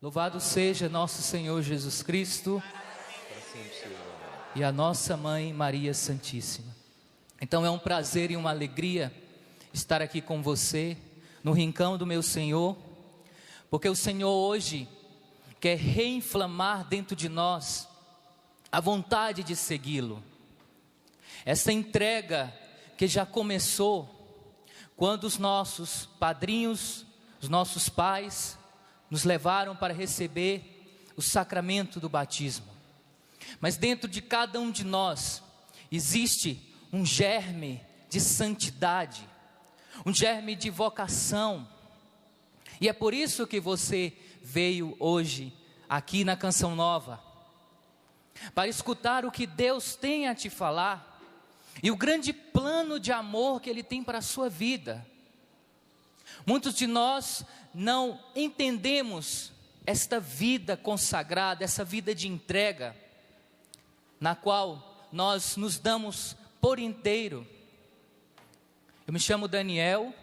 Louvado seja nosso Senhor Jesus Cristo e a nossa Mãe Maria Santíssima. Então é um prazer e uma alegria estar aqui com você, no rincão do meu Senhor, porque o Senhor hoje quer reinflamar dentro de nós a vontade de segui-lo. Essa entrega que já começou quando os nossos padrinhos, os nossos pais, nos levaram para receber o sacramento do batismo. Mas dentro de cada um de nós existe um germe de santidade, um germe de vocação. E é por isso que você veio hoje aqui na Canção Nova, para escutar o que Deus tem a te falar e o grande plano de amor que Ele tem para a sua vida. Muitos de nós não entendemos esta vida consagrada, essa vida de entrega, na qual nós nos damos por inteiro. Eu me chamo Daniel,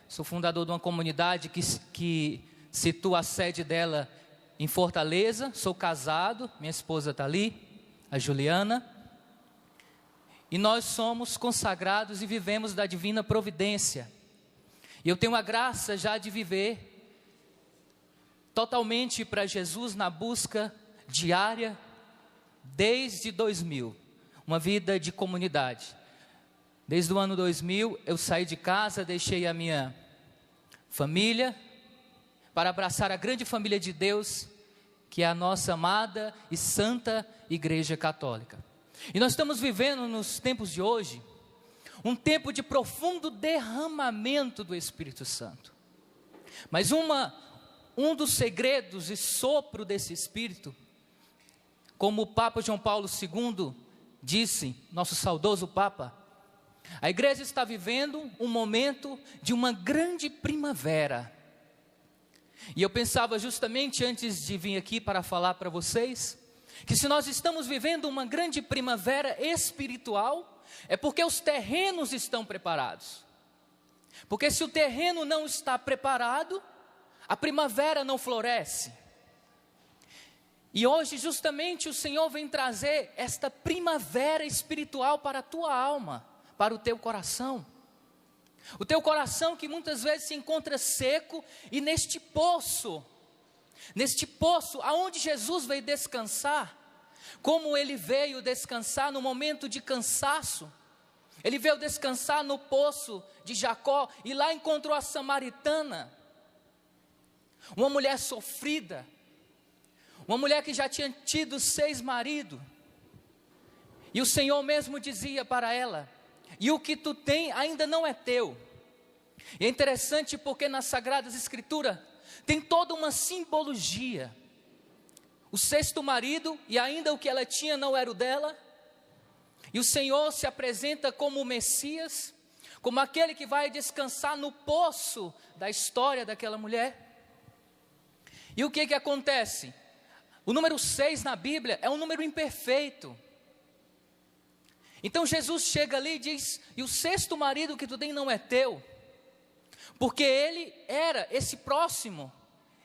sou fundador de uma comunidade que situa a sede dela em Fortaleza, sou casado, minha esposa está ali, a Juliana, e nós somos consagrados e vivemos da divina providência. E eu tenho a graça já de viver totalmente para Jesus na busca diária desde 2000, uma vida de comunidade. Desde o ano 2000 eu saí de casa, deixei a minha família para abraçar a grande família de Deus, que é a nossa amada e santa Igreja Católica. E nós estamos vivendo nos tempos de hoje um tempo de profundo derramamento do Espírito Santo. Mas um dos segredos e sopro desse Espírito, como o Papa João Paulo II disse, nosso saudoso Papa, a igreja está vivendo um momento de uma grande primavera. E eu pensava justamente antes de vir aqui para falar para vocês, que se nós estamos vivendo uma grande primavera espiritual, é porque os terrenos estão preparados. Porque se o terreno não está preparado, a primavera não floresce. E hoje justamente o Senhor vem trazer esta primavera espiritual para a tua alma, para o teu coração. O teu coração que muitas vezes se encontra seco e neste poço aonde Jesus veio descansar, como Ele veio descansar no momento de cansaço. Ele veio descansar no poço de Jacó e lá encontrou a samaritana, uma mulher sofrida, uma mulher que já tinha tido 6 maridos, e o Senhor mesmo dizia para ela: e o que tu tem ainda não é teu. E é interessante porque nas Sagradas Escrituras tem toda uma simbologia. O 6º marido, e ainda o que ela tinha não era o dela, e o Senhor se apresenta como o Messias, como aquele que vai descansar no poço da história daquela mulher. E o que acontece? O número 6 na Bíblia é um número imperfeito. Então Jesus chega ali e diz: e o 6º marido que tu tem não é teu, porque ele era esse próximo,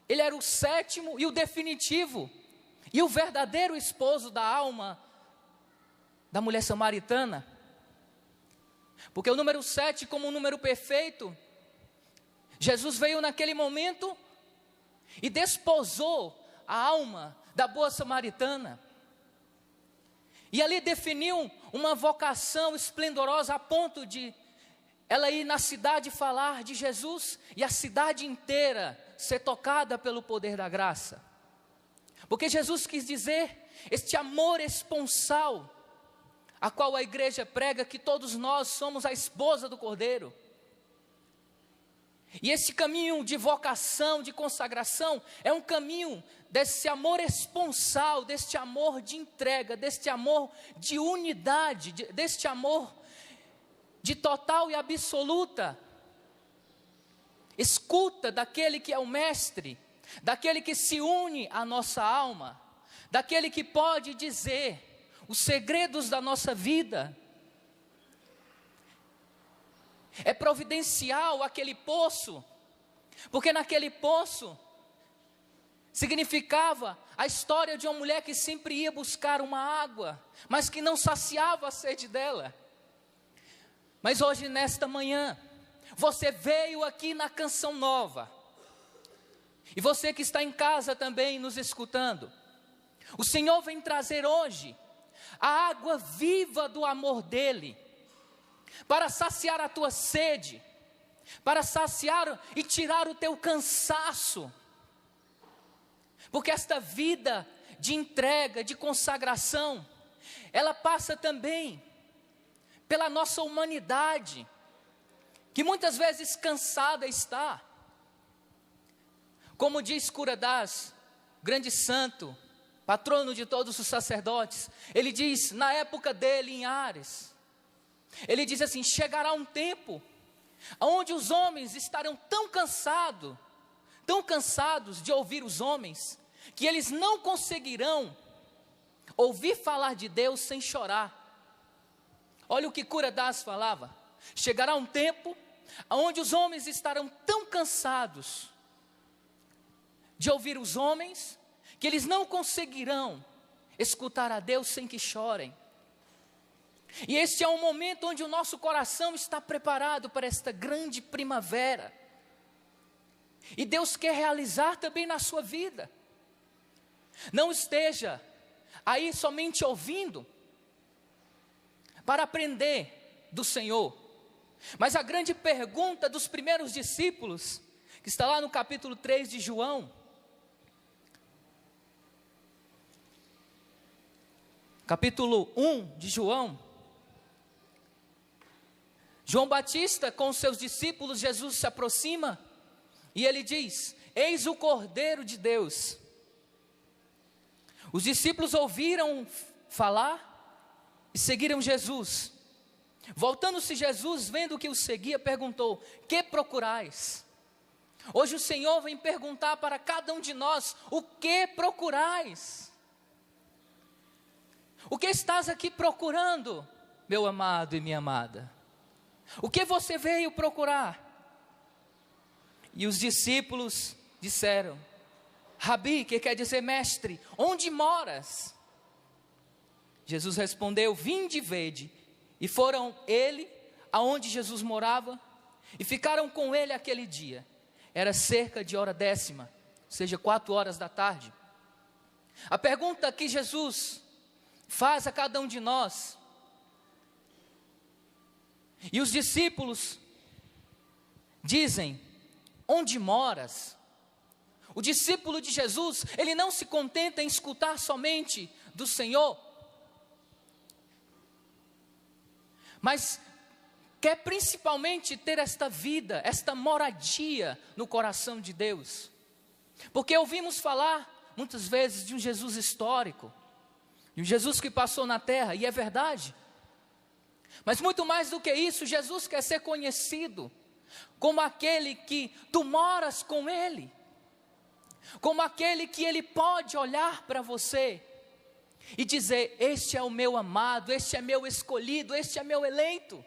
ele era o 7º e o definitivo, e o verdadeiro esposo da alma da mulher samaritana. Porque o número 7, como um número perfeito, Jesus veio naquele momento e desposou a alma da boa samaritana. E ali definiu uma vocação esplendorosa a ponto de ela ir na cidade falar de Jesus e a cidade inteira ser tocada pelo poder da graça. Porque Jesus quis dizer este amor esponsal, a qual a igreja prega que todos nós somos a esposa do Cordeiro. E esse caminho de vocação, de consagração, é um caminho desse amor esponsal, deste amor de entrega, deste amor de unidade, deste amor de total e absoluta escuta daquele que é o mestre, daquele que se une à nossa alma, daquele que pode dizer os segredos da nossa vida. É providencial aquele poço, porque naquele poço significava a história de uma mulher que sempre ia buscar uma água, mas que não saciava a sede dela. Mas hoje, nesta manhã, você veio aqui na Canção Nova, e você que está em casa também nos escutando, o Senhor vem trazer hoje a água viva do amor dEle, para saciar a tua sede, para saciar e tirar o teu cansaço, porque esta vida de entrega, de consagração, ela passa também pela nossa humanidade, que muitas vezes cansada está. Como diz Cura Das, grande santo, patrono de todos os sacerdotes, ele diz, na época dele em Ares, ele diz assim: chegará um tempo onde os homens estarão tão cansados de ouvir os homens, que eles não conseguirão ouvir falar de Deus sem chorar. Olha o que Cura Das falava: chegará um tempo onde os homens estarão tão cansados de ouvir os homens, que eles não conseguirão escutar a Deus sem que chorem. E este é um momento onde o nosso coração está preparado para esta grande primavera, e Deus quer realizar também na sua vida. Não esteja aí somente ouvindo para aprender do Senhor, mas a grande pergunta dos primeiros discípulos, que está lá no capítulo 3 de João, capítulo 1 de João Batista com os seus discípulos, Jesus se aproxima e ele diz: eis o Cordeiro de Deus. Os discípulos ouviram falar e seguiram Jesus. Voltando-se Jesus, vendo que os seguia, perguntou: que procurais? Hoje o Senhor vem perguntar para cada um de nós: o que procurais? O que estás aqui procurando, meu amado e minha amada? O que você veio procurar? E os discípulos disseram: Rabi, que quer dizer mestre, onde moras? Jesus respondeu: vinde e vede. E foram ele aonde Jesus morava e ficaram com ele aquele dia. Era cerca de hora 10ª, ou seja, 4 horas da tarde. A pergunta que Jesus faz a cada um de nós, e os discípulos dizem: onde moras? O discípulo de Jesus, ele não se contenta em escutar somente do Senhor, mas quer principalmente ter esta vida, esta moradia no coração de Deus. Porque ouvimos falar muitas vezes de um Jesus histórico, de um Jesus que passou na terra, e é verdade. Mas muito mais do que isso, Jesus quer ser conhecido como aquele que tu moras com Ele, como aquele que Ele pode olhar para você e dizer: este é o meu amado, este é meu escolhido, este é meu eleito.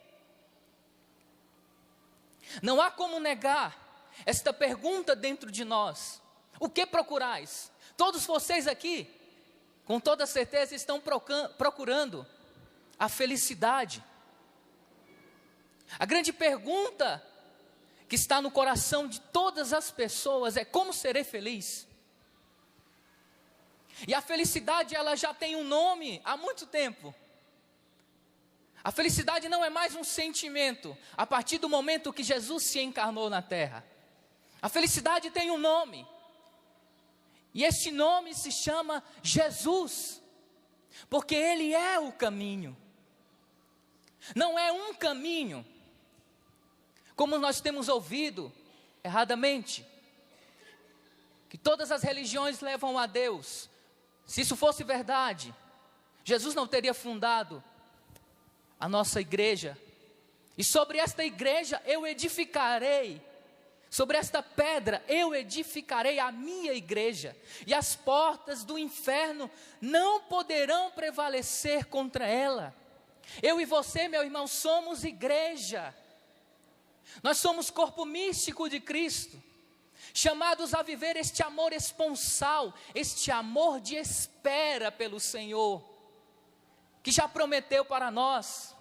Não há como negar esta pergunta dentro de nós: o que procurais? Todos vocês aqui, com toda certeza, estão procurando a felicidade. A grande pergunta que está no coração de todas as pessoas é: como serei feliz? E a felicidade, ela já tem um nome há muito tempo. A felicidade não é mais um sentimento a partir do momento que Jesus se encarnou na terra. A felicidade tem um nome, e este nome se chama Jesus, porque Ele é o caminho. Não é um caminho, como nós temos ouvido erradamente, que todas as religiões levam a Deus. Se isso fosse verdade, Jesus não teria fundado a nossa igreja. E sobre esta igreja eu edificarei, sobre esta pedra eu edificarei a minha igreja, e as portas do inferno não poderão prevalecer contra ela. Eu e você, meu irmão, somos igreja. Nós somos corpo místico de Cristo. chamados a viver este amor esponsal, este amor de espera pelo Senhor, que já prometeu para nós.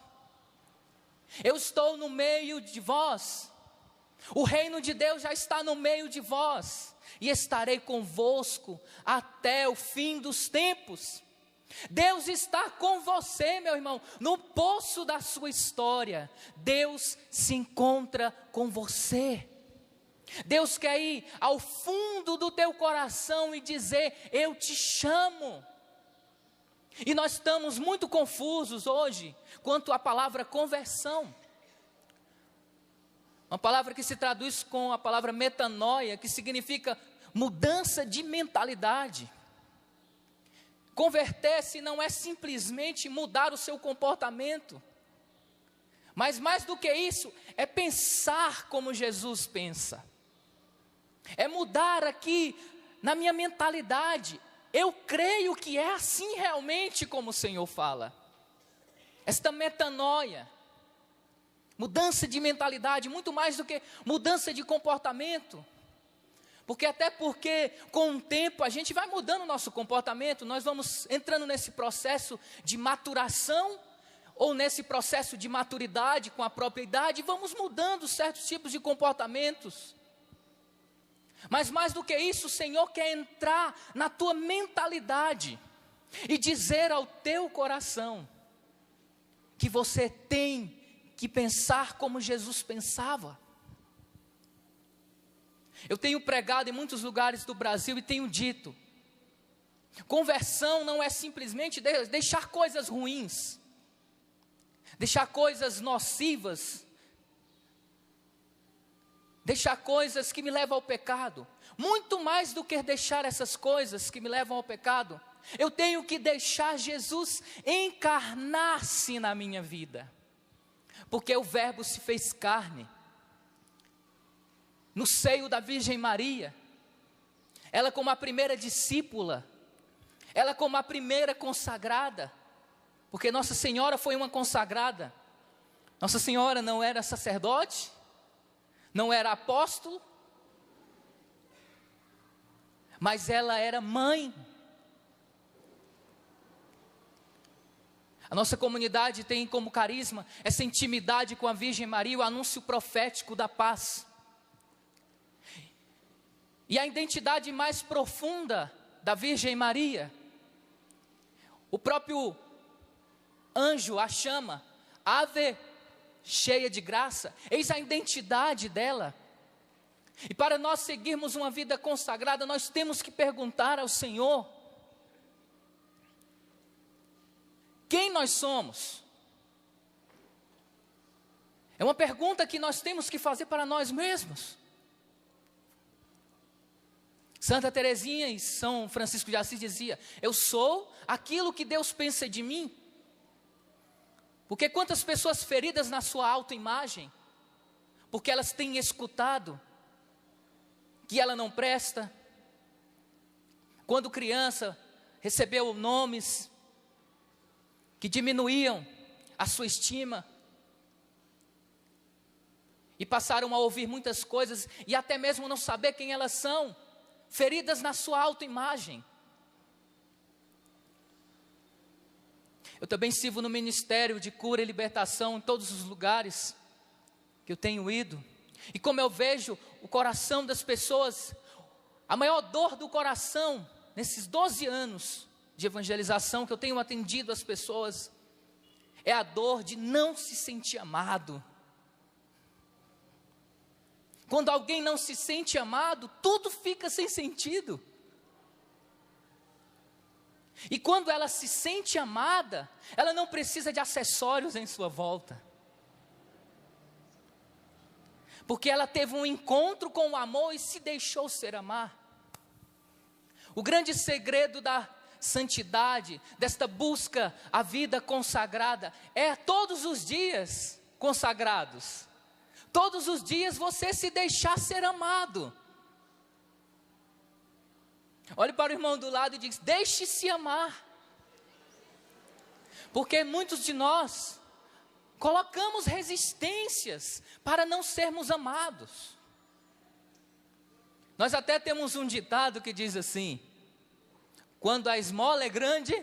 Eu estou no meio de vós, o reino de Deus já está no meio de vós, e estarei convosco até o fim dos tempos. Deus está com você, meu irmão, no poço da sua história. Deus se encontra com você. Deus quer ir ao fundo do teu coração e dizer: eu te chamo. E nós estamos muito confusos hoje quanto à palavra conversão. Uma palavra que se traduz com a palavra metanoia, que significa mudança de mentalidade. Converter-se não é simplesmente mudar o seu comportamento, mas mais do que isso, é pensar como Jesus pensa. É mudar aqui na minha mentalidade. Eu creio que é assim realmente como o Senhor fala. Esta metanoia, mudança de mentalidade, muito mais do que mudança de comportamento. Porque com o tempo a gente vai mudando o nosso comportamento, nós vamos entrando nesse processo de maturação, ou nesse processo de maturidade com a própria idade, e vamos mudando certos tipos de comportamentos. Mas mais do que isso, o Senhor quer entrar na tua mentalidade e dizer ao teu coração que você tem que pensar como Jesus pensava. Eu tenho pregado em muitos lugares do Brasil e tenho dito: conversão não é simplesmente deixar coisas ruins, deixar coisas nocivas, deixar coisas que me levam ao pecado. Muito mais do que deixar essas coisas que me levam ao pecado, eu tenho que deixar Jesus encarnar-se na minha vida, porque o Verbo se fez carne, no seio da Virgem Maria, ela como a primeira discípula, ela como a primeira consagrada, porque Nossa Senhora foi uma consagrada. Nossa Senhora não era sacerdote, não era apóstolo, mas ela era mãe. A nossa comunidade tem como carisma essa intimidade com a Virgem Maria, o anúncio profético da paz. E a identidade mais profunda da Virgem Maria, o próprio anjo a chama, Ave, cheia de graça. Eis a identidade dela. E para nós seguirmos uma vida consagrada, nós temos que perguntar ao Senhor: quem nós somos? É uma pergunta que nós temos que fazer para nós mesmos. Santa Teresinha e São Francisco de Assis dizia: eu sou aquilo que Deus pensa de mim. Porque quantas pessoas feridas na sua autoimagem, porque elas têm escutado que ela não presta, quando criança recebeu nomes que diminuíam a sua estima, e passaram a ouvir muitas coisas, e até mesmo não saber quem elas são, feridas na sua autoimagem. Eu também sirvo no ministério de cura e libertação em todos os lugares que eu tenho ido, e como eu vejo o coração das pessoas, a maior dor do coração, nesses 12 anos de evangelização que eu tenho atendido as pessoas, é a dor de não se sentir amado. Quando alguém não se sente amado, tudo fica sem sentido. E quando ela se sente amada, ela não precisa de acessórios em sua volta, porque ela teve um encontro com o amor e se deixou ser amar. O grande segredo da santidade, desta busca à vida consagrada, é todos os dias consagrados. Todos os dias você se deixar ser amado. Olhe para o irmão do lado e diz: deixe-se amar. Porque muitos de nós colocamos resistências para não sermos amados. Nós até temos um ditado que diz assim: quando a esmola é grande,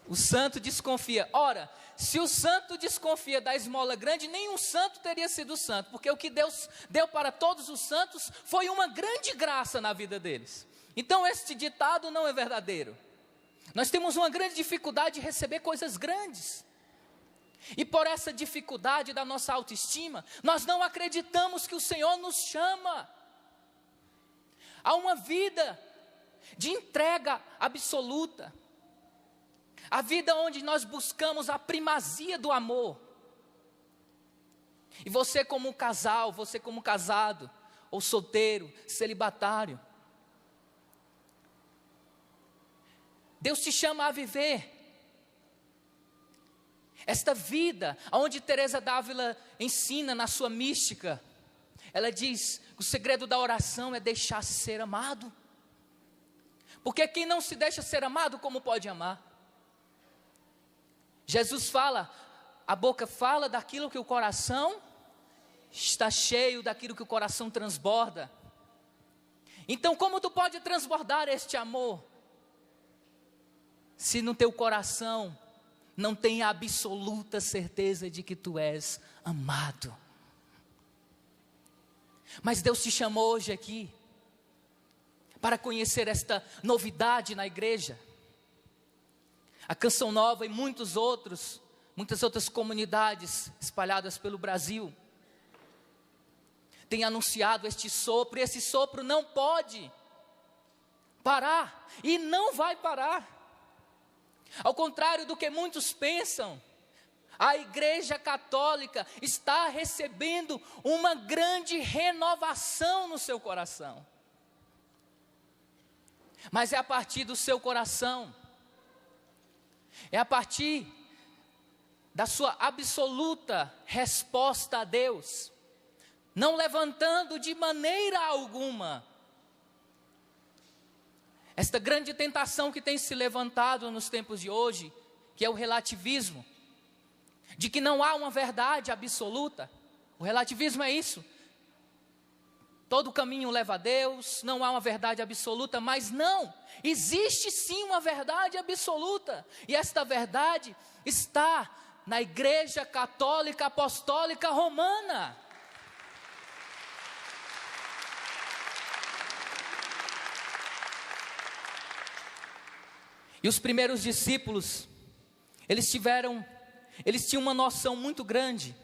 o santo desconfia. Ora, se o santo desconfia da esmola grande, nenhum santo teria sido santo, porque o que Deus deu para todos os santos foi uma grande graça na vida deles. Então este ditado não é verdadeiro. Nós temos uma grande dificuldade de receber coisas grandes. E por essa dificuldade da nossa autoestima, nós não acreditamos que o Senhor nos chama a uma vida de entrega absoluta. A vida onde nós buscamos a primazia do amor. E você como casal, você como casado, ou solteiro, celibatário, Deus te chama a viver esta vida, onde Teresa d'Ávila ensina na sua mística. Ela diz que o segredo da oração é deixar-se ser amado. Porque quem não se deixa ser amado, como pode amar? Jesus fala, a boca fala daquilo que o coração está cheio, daquilo que o coração transborda. Então como tu pode transbordar este amor, se no teu coração não tem a absoluta certeza de que tu és amado? Mas Deus te chamou hoje aqui para conhecer esta novidade na igreja. A Canção Nova e muitas outras comunidades espalhadas pelo Brasil têm anunciado este sopro, e esse sopro não pode parar, e não vai parar. Ao contrário do que muitos pensam, a Igreja Católica está recebendo uma grande renovação no seu coração. Mas é a partir do seu coração, é a partir da sua absoluta resposta a Deus, não levantando de maneira alguma esta grande tentação que tem se levantado nos tempos de hoje, que é o relativismo, de que não há uma verdade absoluta. O relativismo é isso. Todo caminho leva a Deus, não há uma verdade absoluta, mas não, existe sim uma verdade absoluta, e esta verdade está na Igreja Católica Apostólica Romana. E os primeiros discípulos, eles tinham uma noção muito grande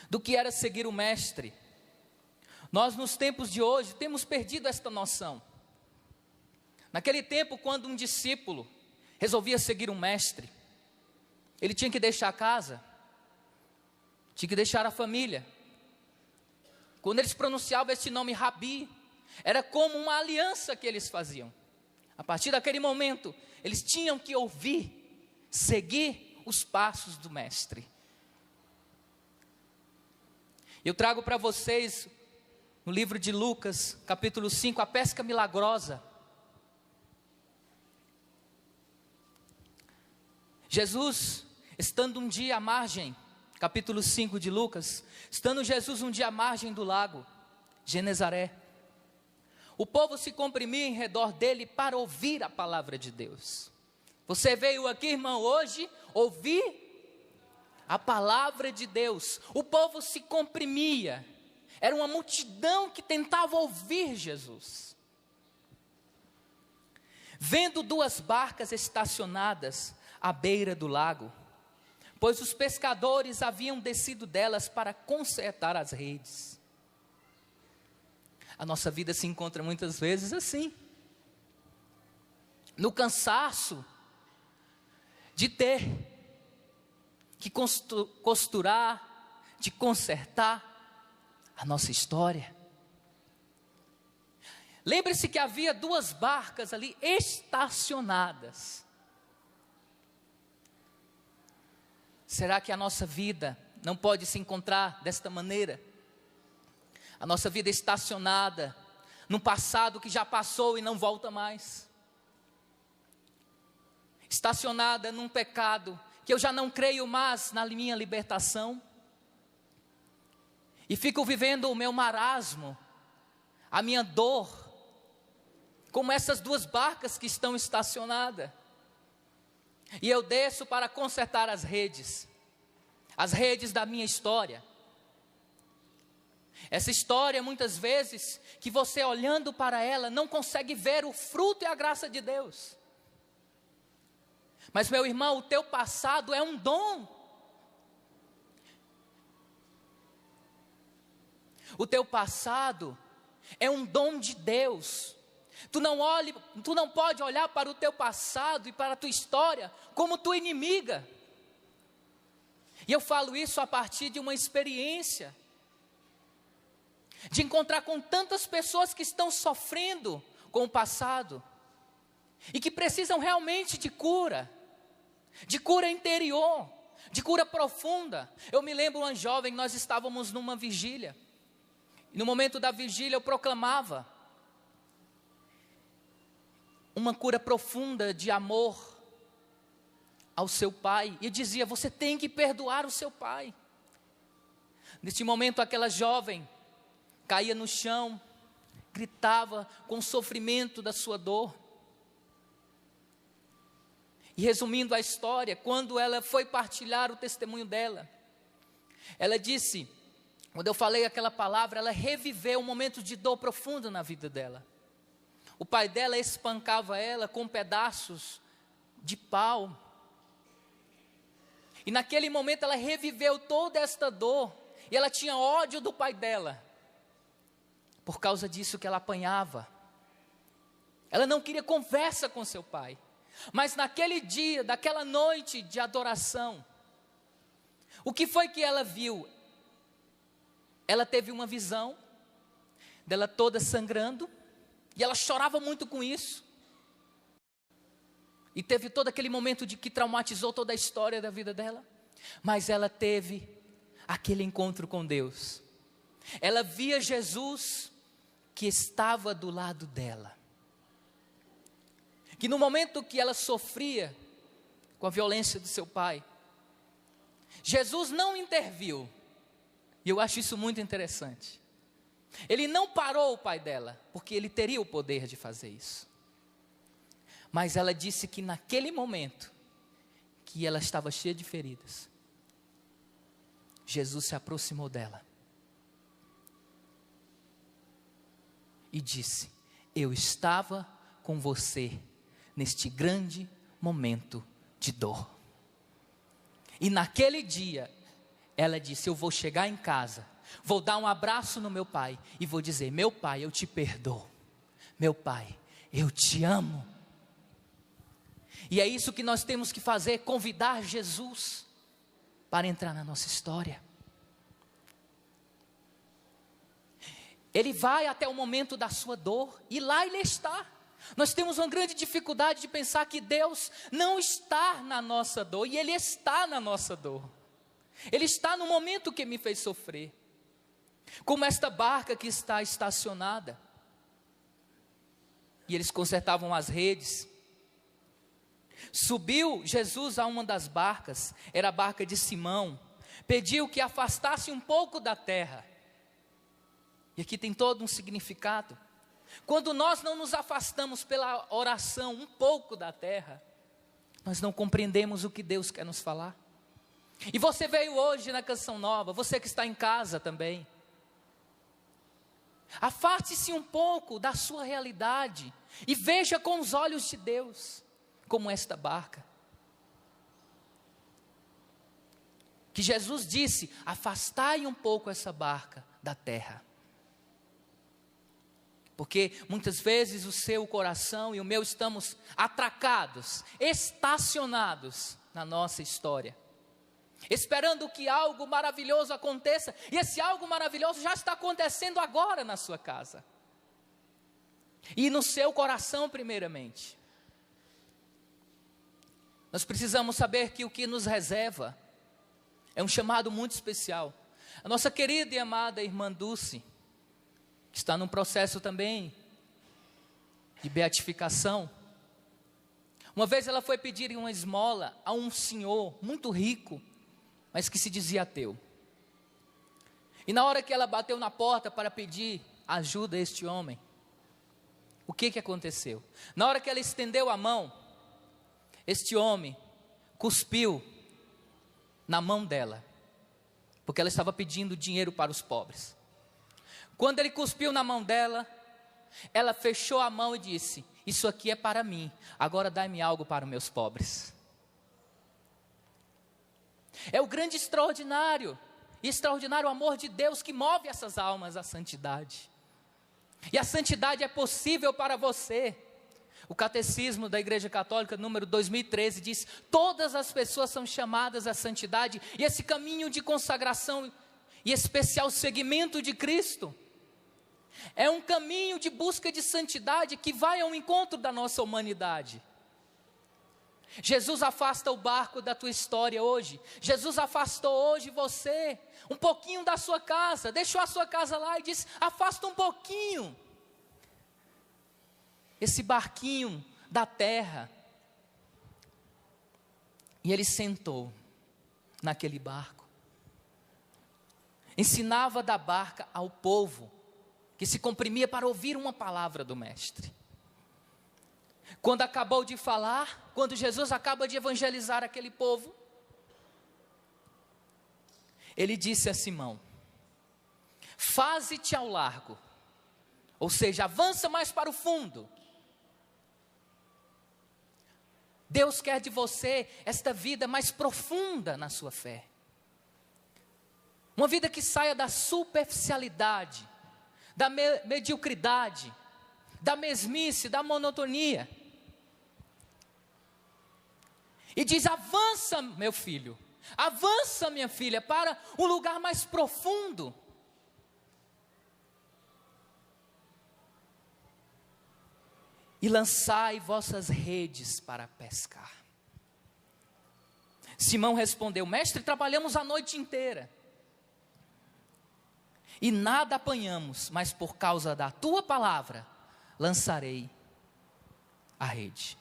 do que era seguir o Mestre. Nós, nos tempos de hoje, temos perdido esta noção. Naquele tempo, quando um discípulo resolvia seguir um mestre, ele tinha que deixar a casa, tinha que deixar a família. Quando eles pronunciavam este nome Rabi, era como uma aliança que eles faziam. A partir daquele momento, eles tinham que ouvir, seguir os passos do mestre. Eu trago para vocês, no livro de Lucas, capítulo 5, a pesca milagrosa. Jesus, estando um dia à margem, capítulo 5 de Lucas, estando Jesus um dia à margem do lago Genezaré, o povo se comprimia em redor dele para ouvir a palavra de Deus. Você veio aqui, irmão, hoje ouvir a palavra de Deus. O povo se comprimia. Era uma multidão que tentava ouvir Jesus. Vendo duas barcas estacionadas à beira do lago, pois os pescadores haviam descido delas para consertar as redes. A nossa vida se encontra muitas vezes assim, no cansaço de ter que costurar, de consertar a nossa história. Lembre-se que havia duas barcas ali estacionadas. Será que a nossa vida não pode se encontrar desta maneira? A nossa vida estacionada num passado que já passou e não volta mais. Estacionada num pecado que eu já não creio mais na minha libertação. E fico vivendo o meu marasmo, a minha dor, como essas duas barcas que estão estacionadas. E eu desço para consertar as redes da minha história. Essa história, muitas vezes, que você olhando para ela, não consegue ver o fruto e a graça de Deus. Mas, meu irmão, o teu passado é um dom. O teu passado é um dom de Deus. Tu não pode olhar para o teu passado e para a tua história como tua inimiga. E eu falo isso a partir de uma experiência, de encontrar com tantas pessoas que estão sofrendo com o passado, e que precisam realmente de cura interior, de cura profunda. Eu me lembro, uma jovem, nós estávamos numa vigília, e no momento da vigília eu proclamava uma cura profunda de amor ao seu pai, e dizia: você tem que perdoar o seu pai. Neste momento aquela jovem caía no chão, gritava com o sofrimento da sua dor. E resumindo a história, quando ela foi partilhar o testemunho dela, ela disse, quando eu falei aquela palavra, ela reviveu um momento de dor profunda na vida dela. O pai dela espancava ela com pedaços de pau. E naquele momento ela reviveu toda esta dor, e ela tinha ódio do pai dela, por causa disso que ela apanhava. Ela não queria conversa com seu pai. Mas naquele dia, daquela noite de adoração, o que foi que ela viu? Ela teve uma visão dela toda sangrando, e ela chorava muito com isso. E teve todo aquele momento de que traumatizou toda a história da vida dela. Mas ela teve aquele encontro com Deus. Ela via Jesus que estava do lado dela. Que no momento que ela sofria com a violência do seu pai, Jesus não interviu. E eu acho isso muito interessante. Ele não parou o pai dela, porque ele teria o poder de fazer isso. Mas ela disse que naquele momento, que ela estava cheia de feridas, Jesus se aproximou dela e disse: eu estava com você neste grande momento de dor. E naquele dia, ela disse: eu vou chegar em casa, vou dar um abraço no meu pai e vou dizer: meu pai, eu te perdoo. Meu pai, eu te amo. E é isso que nós temos que fazer, convidar Jesus para entrar na nossa história. Ele vai até o momento da sua dor, e lá ele está. Nós temos uma grande dificuldade de pensar que Deus não está na nossa dor, e Ele está na nossa dor. Ele está no momento que me fez sofrer. Como esta barca que está estacionada. E eles consertavam as redes. Subiu Jesus a uma das barcas, era a barca de Simão, pediu que afastasse um pouco da terra. E aqui tem todo um significado. Quando nós não nos afastamos pela oração um pouco da terra, nós não compreendemos o que Deus quer nos falar. E você veio hoje na Canção Nova, você que está em casa também. Afaste-se um pouco da sua realidade e veja com os olhos de Deus, como esta barca. Que Jesus disse: afastai um pouco essa barca da terra. Porque muitas vezes o seu coração e o meu estamos atracados, estacionados na nossa história, esperando que algo maravilhoso aconteça, e esse algo maravilhoso já está acontecendo agora na sua casa, e no seu coração primeiramente. Nós precisamos saber que o que nos reserva é um chamado muito especial. A nossa querida e amada irmã Dulce, que está num processo também de beatificação. Uma vez ela foi pedir uma esmola a um senhor muito rico, mas que se dizia ateu. E na hora que ela bateu na porta para pedir ajuda este homem. O que aconteceu? Na hora que ela estendeu a mão, este homem cuspiu na mão dela, porque ela estava pedindo dinheiro para os pobres. Quando ele cuspiu na mão dela, ela fechou a mão e disse: isso aqui é para mim, agora dai-me algo para os meus pobres. É o grande extraordinário amor de Deus que move essas almas à santidade. E a santidade é possível para você. O Catecismo da Igreja Católica, número 2013, diz: todas as pessoas são chamadas à santidade, e esse caminho de consagração e especial seguimento de Cristo é um caminho de busca de santidade que vai ao encontro da nossa humanidade. Jesus afasta o barco da tua história hoje. Jesus afastou hoje você um pouquinho da sua casa, deixou a sua casa lá e disse: afasta um pouquinho esse barquinho da terra. E ele sentou naquele barco, ensinava da barca ao povo que se comprimia para ouvir uma palavra do mestre. Quando acabou de falar, quando Jesus acaba de evangelizar aquele povo, ele disse a Simão: faze-te ao largo, ou seja, avança mais para o fundo. Deus quer de você esta vida mais profunda na sua fé, uma vida que saia da superficialidade, da mediocridade, da mesmice, da monotonia. E diz: avança, meu filho, avança, minha filha, para um lugar mais profundo. E lançai vossas redes para pescar. Simão respondeu: mestre, trabalhamos a noite inteira e nada apanhamos, mas por causa da tua palavra lançarei a rede.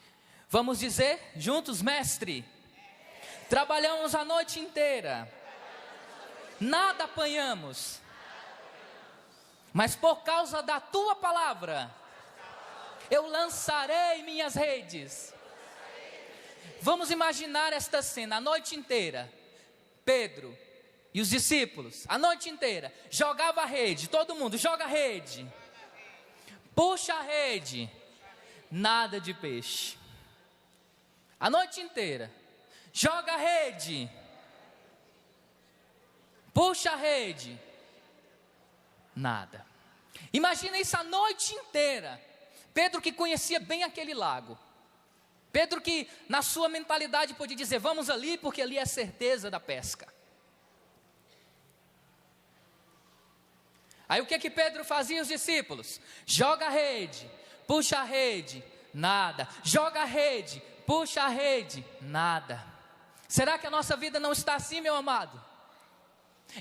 Vamos dizer juntos: mestre, trabalhamos a noite inteira, nada apanhamos, mas por causa da tua palavra eu lançarei minhas redes. Vamos imaginar esta cena: a noite inteira, Pedro e os discípulos, a noite inteira, jogava a rede, todo mundo joga a rede, puxa a rede, nada de peixe. A noite inteira, joga a rede, puxa a rede, nada. Imagina isso a noite inteira. Pedro, que conhecia bem aquele lago, Pedro, que na sua mentalidade podia dizer: vamos ali, porque ali é a certeza da pesca. Aí o que Pedro fazia? Os discípulos: joga a rede, puxa a rede, nada. Joga a rede, puxa a rede, nada. Será que a nossa vida não está assim, meu amado?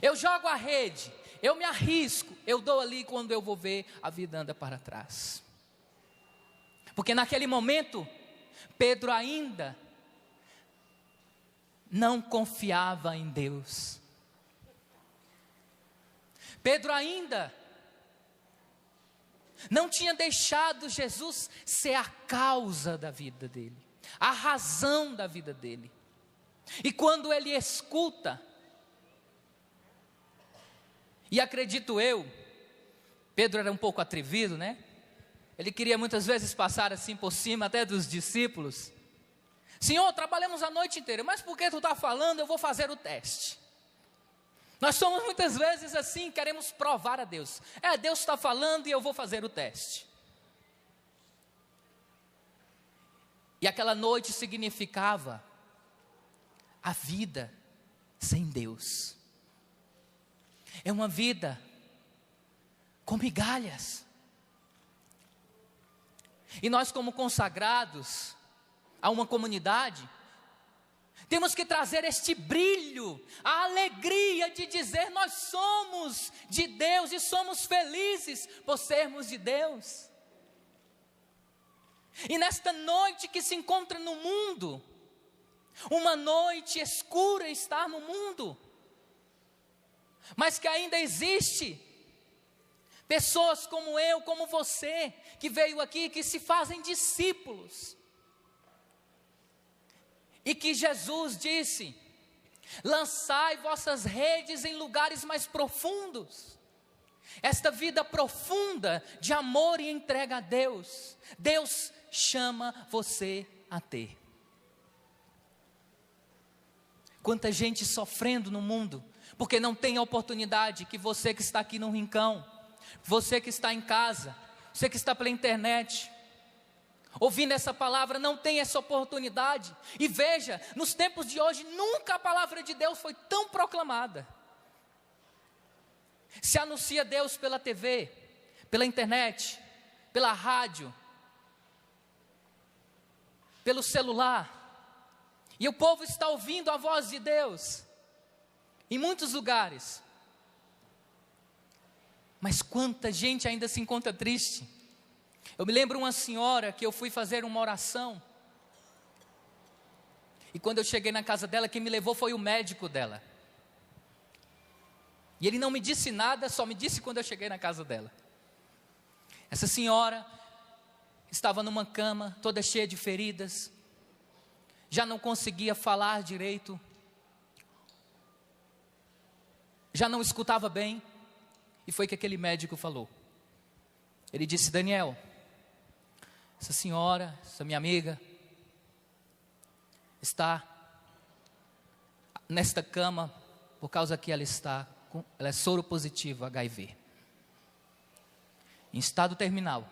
Eu jogo a rede, eu me arrisco, eu dou ali, quando eu vou ver, a vida anda para trás. Porque naquele momento, Pedro ainda não confiava em Deus. Pedro ainda não tinha deixado Jesus ser a causa da vida dele, a razão da vida dele. E quando ele escuta, e acredito eu, Pedro era um pouco atrevido, né? Ele queria muitas vezes passar assim por cima até dos discípulos. Senhor, trabalhamos a noite inteira, mas por que tu está falando? Eu vou fazer o teste. Nós somos muitas vezes assim, queremos provar a Deus. Deus está falando e eu vou fazer o teste. E aquela noite significava a vida sem Deus. É uma vida com migalhas. E nós, como consagrados a uma comunidade, temos que trazer este brilho, a alegria de dizer: nós somos de Deus e somos felizes por sermos de Deus. E nesta noite que se encontra no mundo, uma noite escura está no mundo, mas que ainda existe Pessoas como eu, como você, que veio aqui, que se fazem discípulos. E que Jesus disse: lançai vossas redes em lugares mais profundos. Esta vida profunda de amor e entrega a Deus, Deus chama você a ter. Quanta gente sofrendo no mundo, porque não tem a oportunidade que você que está aqui no rincão, você que está em casa, você que está pela internet, ouvindo essa palavra, não tem essa oportunidade. E veja, nos tempos de hoje, nunca a palavra de Deus foi tão proclamada. Se anuncia Deus pela TV, pela internet, pela rádio, pelo celular. E o povo está ouvindo a voz de Deus em muitos lugares. Mas quanta gente ainda se encontra triste. Eu me lembro uma senhora que eu fui fazer uma oração. E quando eu cheguei na casa dela, quem me levou foi o médico dela. E ele não me disse nada, só me disse quando eu cheguei na casa dela. Essa senhora estava numa cama, toda cheia de feridas. Já não conseguia falar direito. Já não escutava bem. E foi que aquele médico falou. Ele disse: Daniel, essa senhora, essa minha amiga, está nesta cama por causa que ela é soro positivo HIV, em estado terminal.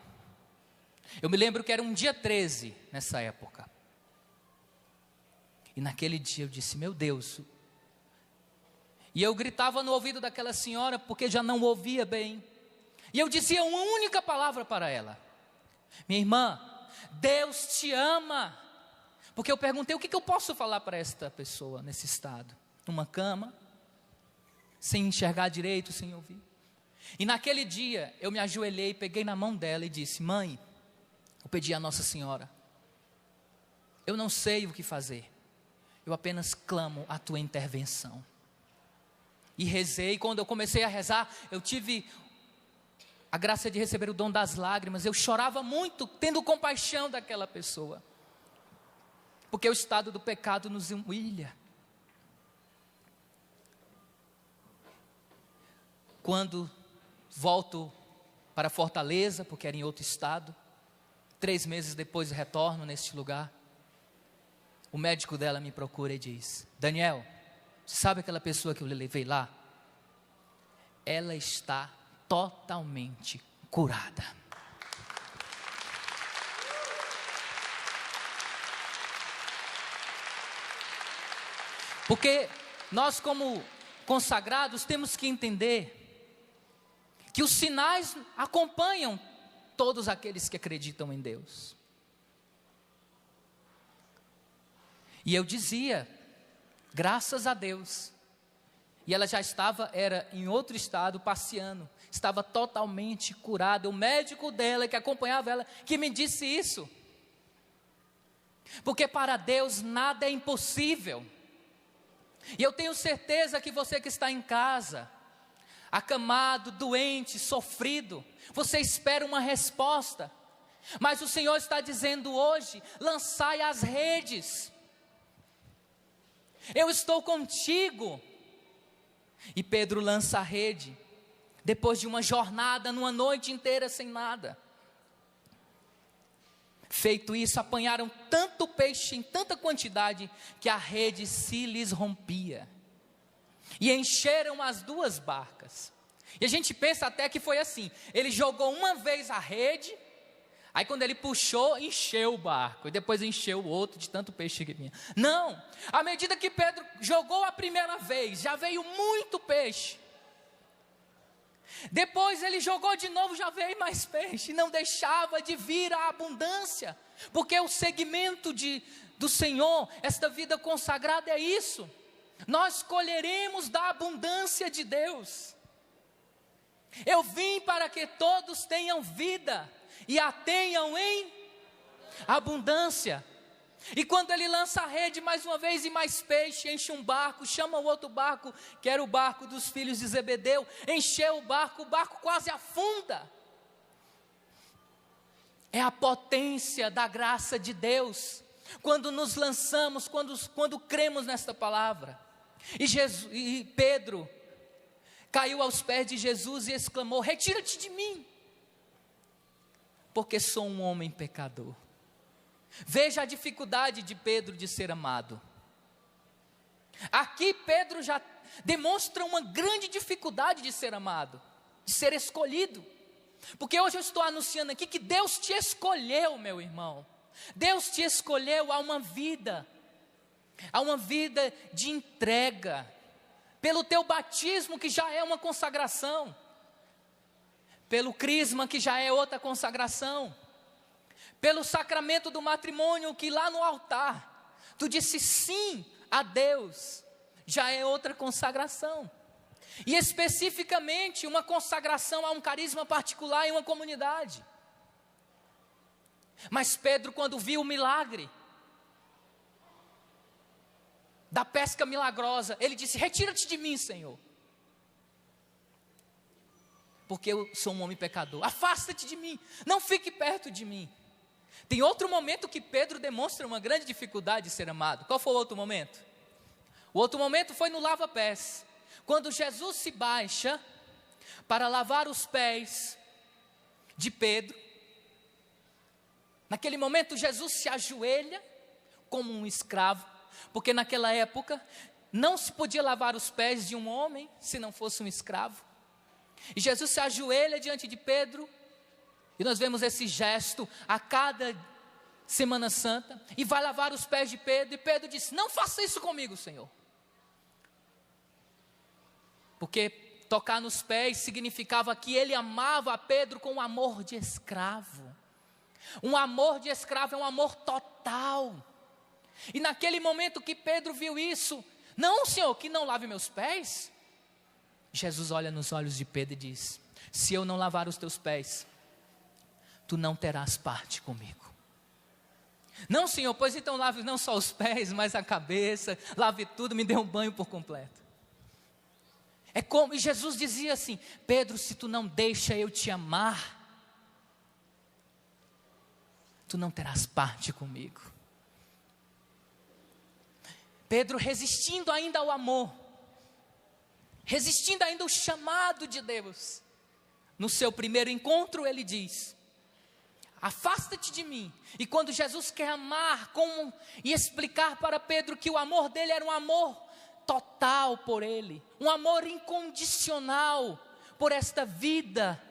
Eu me lembro que era um dia 13 nessa época. E naquele dia eu disse: meu Deus. E eu gritava no ouvido daquela senhora, porque já não ouvia bem. E eu dizia uma única palavra para ela: minha irmã, Deus te ama. Porque eu perguntei: o que eu posso falar para esta pessoa nesse estado? Numa cama, sem enxergar direito, sem ouvir. E naquele dia eu me ajoelhei, peguei na mão dela e disse: mãe, eu pedi a Nossa Senhora, eu não sei o que fazer, eu apenas clamo a tua intervenção. E rezei. Quando eu comecei a rezar, eu tive a graça de receber o dom das lágrimas. Eu chorava muito, tendo compaixão daquela pessoa, porque o estado do pecado nos humilha. Quando volto para Fortaleza, porque era em outro estado, 3 meses depois retorno neste lugar, o médico dela me procura e diz: Daniel, você sabe aquela pessoa que eu levei lá? Ela está totalmente curada. Porque nós, como consagrados, temos que entender que os sinais acompanham todos aqueles que acreditam em Deus. E eu dizia: graças a Deus. E ela já era em outro estado, passeando, estava totalmente curada. O médico dela, que acompanhava ela, que me disse isso. Porque para Deus nada é impossível. E eu tenho certeza que você que está em casa, acamado, doente, sofrido, você espera uma resposta. Mas o Senhor está dizendo hoje: lançai as redes. Eu estou contigo. E Pedro lança a rede, depois de uma jornada, numa noite inteira sem nada. Feito isso, apanharam tanto peixe, em tanta quantidade, que a rede se lhes rompia. E encheram as 2 barcas. E a gente pensa até que foi assim: ele jogou uma vez a rede, aí quando ele puxou, encheu o barco, e depois encheu o outro de tanto peixe que vinha. Não, à medida que Pedro jogou a primeira vez, já veio muito peixe. Depois ele jogou de novo, já veio mais peixe. Não deixava de vir a abundância. Porque o segmento do Senhor, esta vida consagrada é isso. Nós colheremos da abundância de Deus. Eu vim para que todos tenham vida e a tenham em abundância. E quando ele lança a rede mais uma vez e mais peixe, enche um barco, chama o outro barco, que era o barco dos filhos de Zebedeu, encheu o barco quase afunda. É a potência da graça de Deus, quando nos lançamos, quando cremos nesta palavra. E Pedro caiu aos pés de Jesus e exclamou: retira-te de mim, porque sou um homem pecador. Veja a dificuldade de Pedro de ser amado. Aqui Pedro já demonstra uma grande dificuldade de ser amado, de ser escolhido. Porque hoje eu estou anunciando aqui que Deus te escolheu, meu irmão. Deus te escolheu a uma vida de entrega, pelo teu batismo, que já é uma consagração, pelo crisma, que já é outra consagração, pelo sacramento do matrimônio, que lá no altar tu disse sim a Deus, já é outra consagração. E especificamente uma consagração a um carisma particular em uma comunidade. Mas Pedro, quando viu o milagre da pesca milagrosa, ele disse: retira-te de mim, Senhor, porque eu sou um homem pecador. Afasta-te de mim, não fique perto de mim. Tem outro momento que Pedro demonstra uma grande dificuldade de ser amado. Qual foi o outro momento? O outro momento foi no lava-pés, quando Jesus se baixa para lavar os pés de Pedro. Naquele momento Jesus se ajoelha como um escravo, porque naquela época não se podia lavar os pés de um homem se não fosse um escravo. E Jesus se ajoelha diante de Pedro, e nós vemos esse gesto a cada Semana Santa, e vai lavar os pés de Pedro, e Pedro disse: não faça isso comigo, Senhor. Porque tocar nos pés significava que ele amava a Pedro com um amor de escravo. Um amor de escravo é um amor total. E naquele momento que Pedro viu isso: não, Senhor, que não lave meus pés. Jesus olha nos olhos de Pedro e diz: se eu não lavar os teus pés, tu não terás parte comigo. Não, Senhor, pois então lave não só os pés, mas a cabeça, lave tudo, me dê um banho por completo. E Jesus dizia assim: Pedro, se tu não deixa eu te amar, tu não terás parte comigo. Pedro resistindo ainda ao amor, resistindo ainda ao chamado de Deus. No seu primeiro encontro ele diz: afasta-te de mim. E quando Jesus quer amar e explicar para Pedro que o amor dele era um amor total por ele, um amor incondicional por esta vida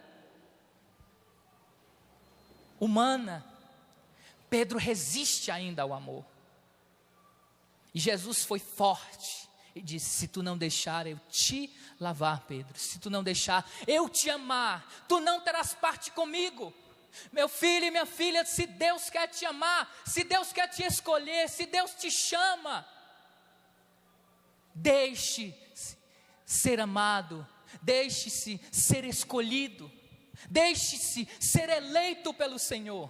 humana, Pedro resiste ainda ao amor. E Jesus foi forte e disse: se tu não deixar eu te lavar, Pedro, se tu não deixar eu te amar, tu não terás parte comigo. Meu filho e minha filha, se Deus quer te amar, se Deus quer te escolher, se Deus te chama, deixe-se ser amado, deixe-se ser escolhido, deixe-se ser eleito pelo Senhor.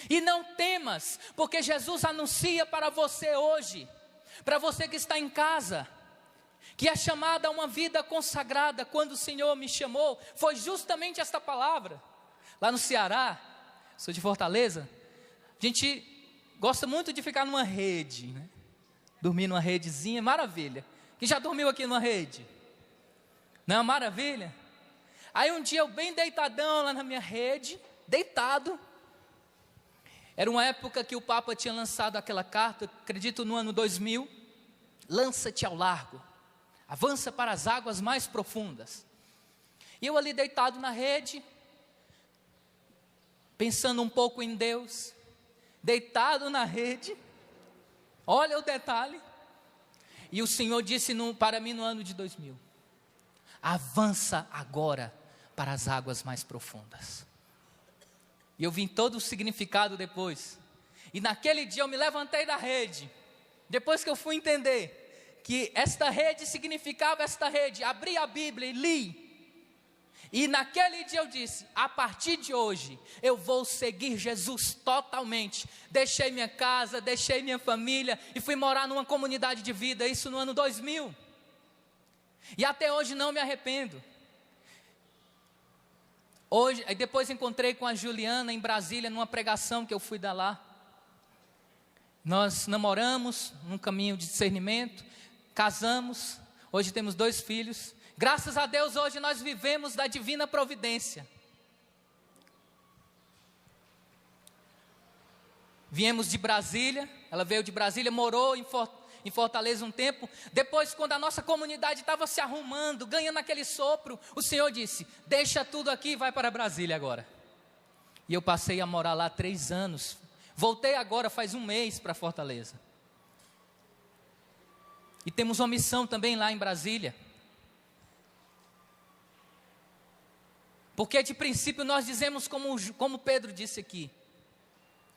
E não temas, porque Jesus anuncia para você hoje, para você que está em casa, que a chamada a uma vida consagrada, quando o Senhor me chamou, foi justamente esta palavra. Lá no Ceará, sou de Fortaleza, a gente gosta muito de ficar numa rede, né? Dormir numa redezinha, maravilha. Quem já dormiu aqui numa rede? Não é uma maravilha? Aí um dia eu bem deitadão lá na minha rede, deitado. Era uma época que o Papa tinha lançado aquela carta, acredito no ano 2000, lança-te ao largo, avança para as águas mais profundas. E eu ali deitado na rede, pensando um pouco em Deus, deitado na rede, olha o detalhe, e o Senhor disse para mim no ano de 2000, avança agora para as águas mais profundas. E eu vi todo o significado depois, e naquele dia eu me levantei da rede, depois que eu fui entender, que esta rede significava esta rede, abri a Bíblia e li, E naquele dia eu disse, a partir de hoje, eu vou seguir Jesus totalmente. Deixei minha casa, deixei minha família e fui morar numa comunidade de vida, isso no ano 2000. E até hoje não me arrependo. Hoje, depois encontrei com a Juliana em Brasília, numa pregação que eu fui dar lá. Nós namoramos num caminho de discernimento, casamos, hoje temos 2 filhos. Graças a Deus hoje nós vivemos da divina providência. Viemos de Brasília, ela veio de Brasília, morou em Fortaleza um tempo. Depois, quando a nossa comunidade estava se arrumando, ganhando aquele sopro, o Senhor disse, deixa tudo aqui e vai para Brasília agora. E eu passei a morar lá 3 anos. Voltei agora faz 1 mês para Fortaleza. E temos uma missão também lá em Brasília. Porque de princípio nós dizemos como Pedro disse aqui,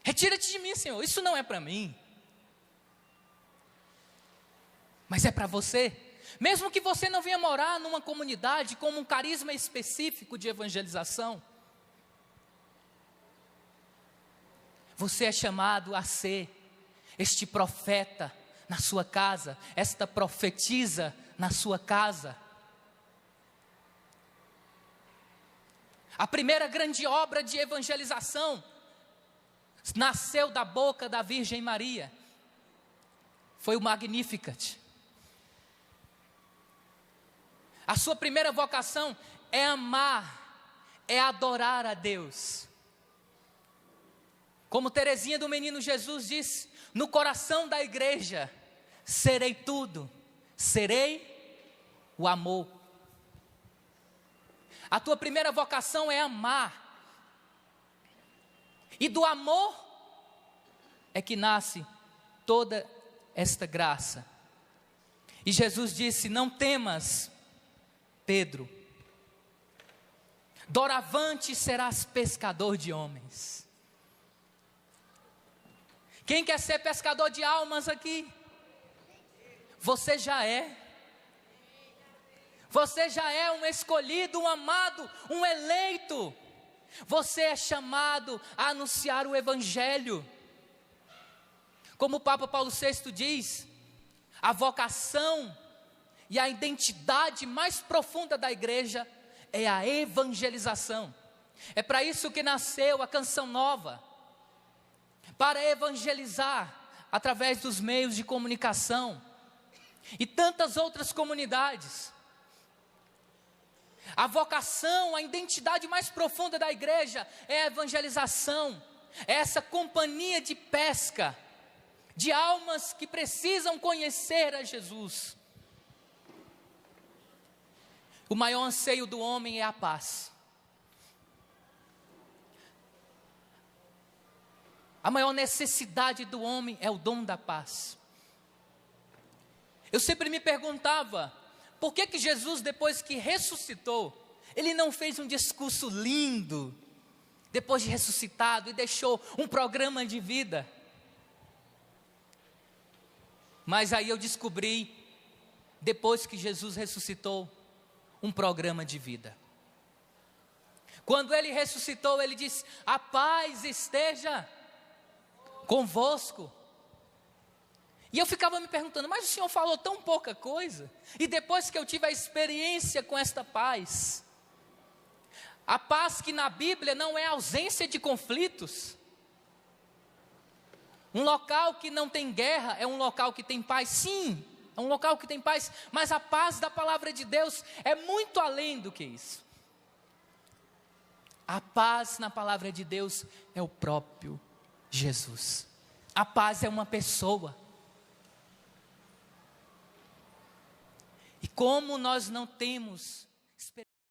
retira-te de mim, Senhor, isso não é para mim. Mas é para você. Mesmo que você não venha morar numa comunidade com um carisma específico de evangelização, você é chamado a ser este profeta na sua casa, esta profetisa na sua casa. A primeira grande obra de evangelização nasceu da boca da Virgem Maria. Foi o Magnificat. A sua primeira vocação é amar, é adorar a Deus. Como Teresinha do Menino Jesus disse, no coração da igreja, serei tudo, serei o amor. A tua primeira vocação é amar. E do amor é que nasce toda esta graça. E Jesus disse, não temas, Pedro, doravante serás pescador de homens. Quem quer ser pescador de almas aqui? Você já é. Você já é um escolhido, um amado, um eleito. Você é chamado a anunciar o Evangelho. Como o Papa Paulo VI diz, a vocação e a identidade mais profunda da igreja é a evangelização. É para isso que nasceu a Canção Nova, para evangelizar através dos meios de comunicação e tantas outras comunidades. A vocação, a identidade mais profunda da igreja é a evangelização, é essa companhia de pesca, de almas que precisam conhecer a Jesus. O maior anseio do homem é a paz. A maior necessidade do homem é o dom da paz. Eu sempre me perguntava, por que Jesus, depois que ressuscitou, ele não fez um discurso lindo, depois de ressuscitado, e deixou um programa de vida? Mas aí eu descobri, depois que Jesus ressuscitou, um programa de vida. Quando ele ressuscitou, ele disse, a paz esteja convosco. E eu ficava me perguntando, mas o Senhor falou tão pouca coisa, e depois que eu tive a experiência com esta paz, a paz que na Bíblia não é ausência de conflitos, um local que não tem guerra é um local que tem paz, sim, é um local que tem paz, mas a paz da palavra de Deus é muito além do que isso. A paz na palavra de Deus é o próprio Jesus. A paz é uma pessoa. E como nós não temos